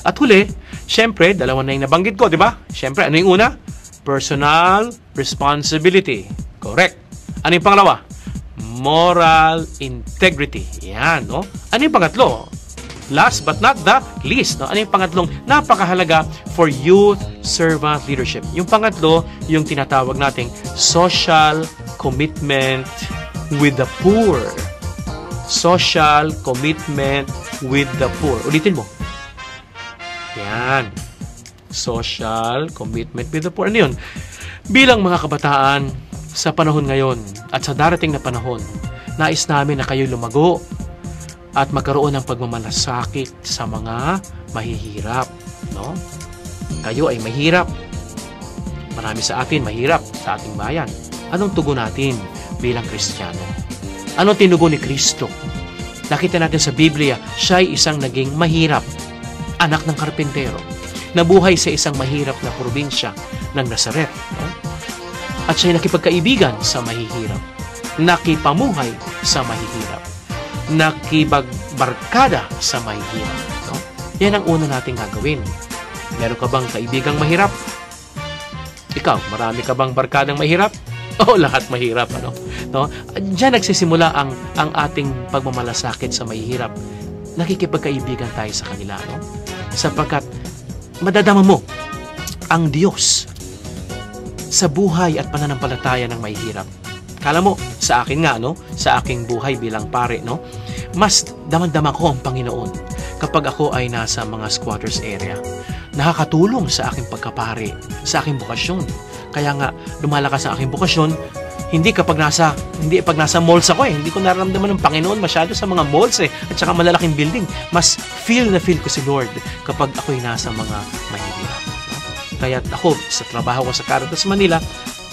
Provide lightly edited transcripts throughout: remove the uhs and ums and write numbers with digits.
At huli, syempre, dalawa na yung nabanggit ko, di ba? Syempre, ano yung una? Personal responsibility. Correct. Ano yung pangalawa? Moral integrity. Yan, no? Ano yung pangatlo? Last but not the least, no? Ano yung pangatlong napakahalaga for youth servant leadership? Yung pangatlo, yung tinatawag nating social commitment with the poor. Social commitment with the poor. Ulitin mo. Yan. Social commitment with the poor. Ano yun? Bilang mga kabataan, sa panahon ngayon at sa darating na panahon, nais namin na kayo lumago at magkaroon ng pagmamalasakit sa mga mahihirap. No? Kayo ay mahirap. Marami sa atin mahirap sa ating bayan. Anong tugon natin bilang Kristiyano? Anong tinugon ni Kristo? Nakita natin sa Biblia, siya ay isang naging mahirap, anak ng karpintero, nabuhay sa isang mahirap na probinsya ng Nazaret. No? At siya'y nakipagkaibigan sa mahihirap, nakipamuhay sa mahihirap, nakibagbarkada sa mahihirap. No? Yan ang una nating gagawin. Meron ka bang kaibigang mahirap? Ikaw, marami ka bang barkadang mahirap? O lahat mahirap, ano? No? Diyan nagsisimula ang ating pagmamalasakit sa mahihirap. Nakikipagkaibigan tayo sa kanila, no? Sapagkat madadama mo ang Diyos sa buhay at pananampalataya ng mahihirap. Kala mo, sa akin nga, no? Sa aking buhay bilang pare, no? Mas damang-dama ko ang Panginoon kapag ako ay nasa mga squatters area. Nakakatulong sa aking pagkapare, sa aking bukasyon. Kaya nga, lumalakas ang aking bukasyon, hindi pag nasa malls ako Hindi ko nararamdaman ng Panginoon masyado sa mga malls at saka malalaking building. Mas feel ko si Lord kapag ako'y nasa mga mahihirap. Kaya ako, sa trabaho ko sa Caritas Manila,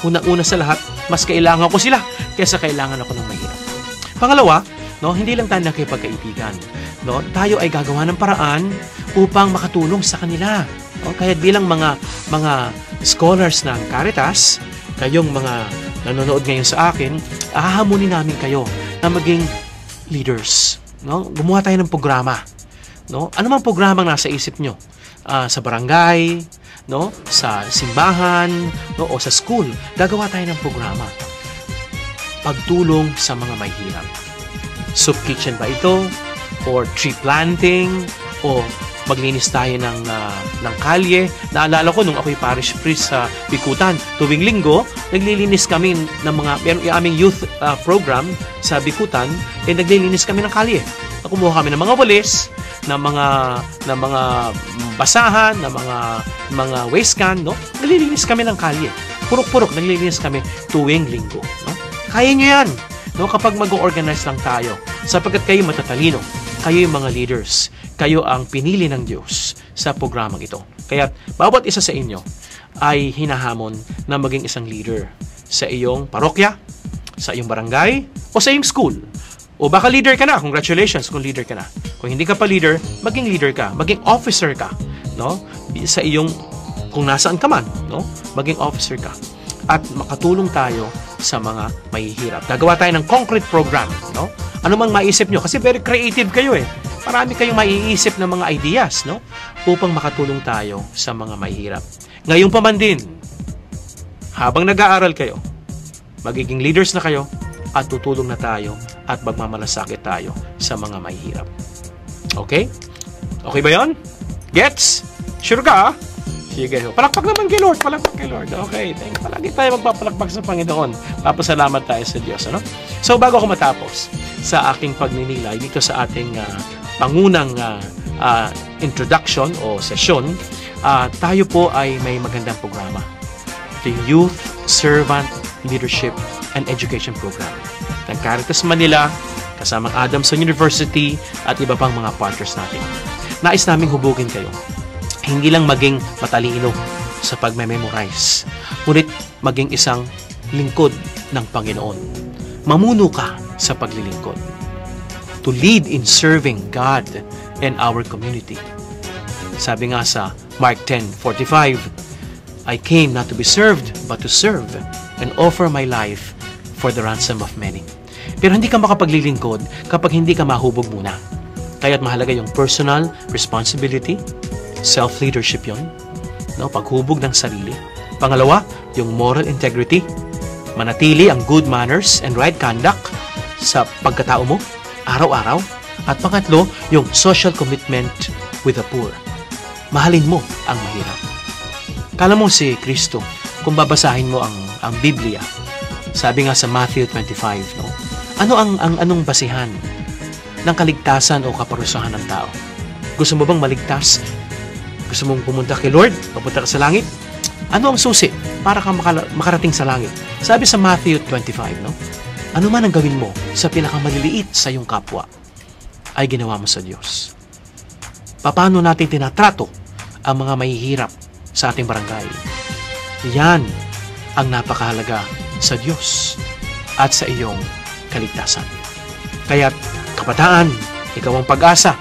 unang-una sa lahat, mas kailangan ko sila kaysa kailangan ako ng mahirap. Pangalawa, no, hindi lang tayo nakikipagkaibigan. No? Tayo ay gagawa ng paraan upang makatulong sa kanila. No? Kaya bilang mga scholars ng Caritas, kayong mga nanonood ngayon sa akin, ahahamunin namin kayo na maging leaders. No? Gumawa tayo ng programa. No? Ano mang programang nasa isip nyo? Sa barangay, no, sa simbahan, no, o sa school, gagawa tayo ng programa. Pagtulong sa mga mahihirap. Soup kitchen ba ito? Or tree planting? O maglinis tayo ng kalye? Naalala ko nung ako'y parish priest sa Bikutan, tuwing linggo, naglilinis kami ng yung aming youth program sa Bikutan, naglilinis kami ng kalye. Kumuha kami ng mga walis, ng mga basahan, ng mga waste can, no? Naglilinis kami ng kalye. Purok-purok, naglilinis kami tuwing linggo, no? Kaya nyo yan, no? Kapag mag-organize lang tayo, sapagkat kayo matatalino, kayo yung mga leaders, kayo ang pinili ng Diyos sa programang ito. Kaya bawat isa sa inyo ay hinahamon na maging isang leader sa iyong parokya, sa iyong barangay, o sa iyong school. O baka leader ka na, congratulations kung leader ka na. Kung hindi ka pa leader, maging leader ka, maging officer ka, no? Sa iyong, kung nasaan ka man, no? Maging officer ka. At makatulong tayo sa mga mahihirap. Gagawa tayo ng concrete program, no? Ano mang maisip nyo, kasi very creative kayo Marami kayong maiisip ng mga ideas, no? Upang makatulong tayo sa mga mahihirap. Ngayon pa man din, habang nag-aaral kayo, magiging leaders na kayo, at tutulong na tayo at magmamalasakit tayo sa mga mahihirap. Okay? Okay ba yon? Gets? Sure ka? Sige. Palakpak naman kay Lord. Palakpak kay Lord. Okay. Palagi tayo magpapalakpak sa Panginoon. Papasalamat tayo sa Diyos. Ano? So, bago ako matapos sa aking pagninilay dito sa ating pangunang introduction o session, tayo po ay may magandang programa. The Youth Servant Leadership and Education Program ng Caritas Manila, kasamang Adamson University at iba pang mga partners natin. Nais naming hubugin kayo. Hindi lang maging matalino sa pagme-memorize, ngunit maging isang lingkod ng Panginoon. Mamuno ka sa paglilingkod. To lead in serving God and our community. Sabi nga sa Mark 10:45, I came not to be served, but to serve and offer my life for the ransom of many. Pero hindi ka makapaglilingkod kapag hindi ka mahubog muna. Kaya't mahalaga yung personal responsibility, Self-leadership yun. No? Paghubog ng sarili. Pangalawa, yung moral integrity. Manatili ang good manners and right conduct sa pagkatao mo, araw-araw. At pangatlo, yung social commitment with the poor. Mahalin mo ang mahirap. Kala mo si Kristo, kung babasahin mo ang Biblia, sabi nga sa Matthew 25, no? Anong basihan ng kaligtasan o kaparusahan ng tao? Gusto mo bang maligtas? Gusto mong pumunta kay Lord? Papunta ka sa langit? Ano ang susi para ka makarating sa langit? Sabi sa Matthew 25, no? Ano man ang gawin mo sa pinakamaliliit sa iyong kapwa, ay ginawa mo sa Diyos. Paano natin tinatrato ang mga mahihirap sa ating barangay? Yan ang napakahalaga sa Diyos at sa iyong kaligtasan. Kaya't kabataan, ikaw ang pag-asa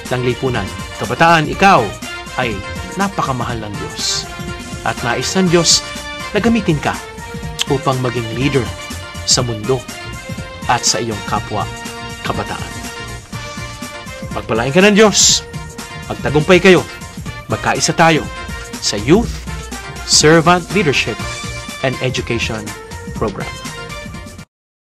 ng lipunan. Kabataan, ikaw ay napakamahal ng Diyos. At nais ng Diyos na gamitin ka upang maging leader sa mundo at sa iyong kapwa kabataan. Pagpalain ka ng Diyos, magtagumpay kayo, magkaisa tayo sa Youth Servant Leadership and Education Program.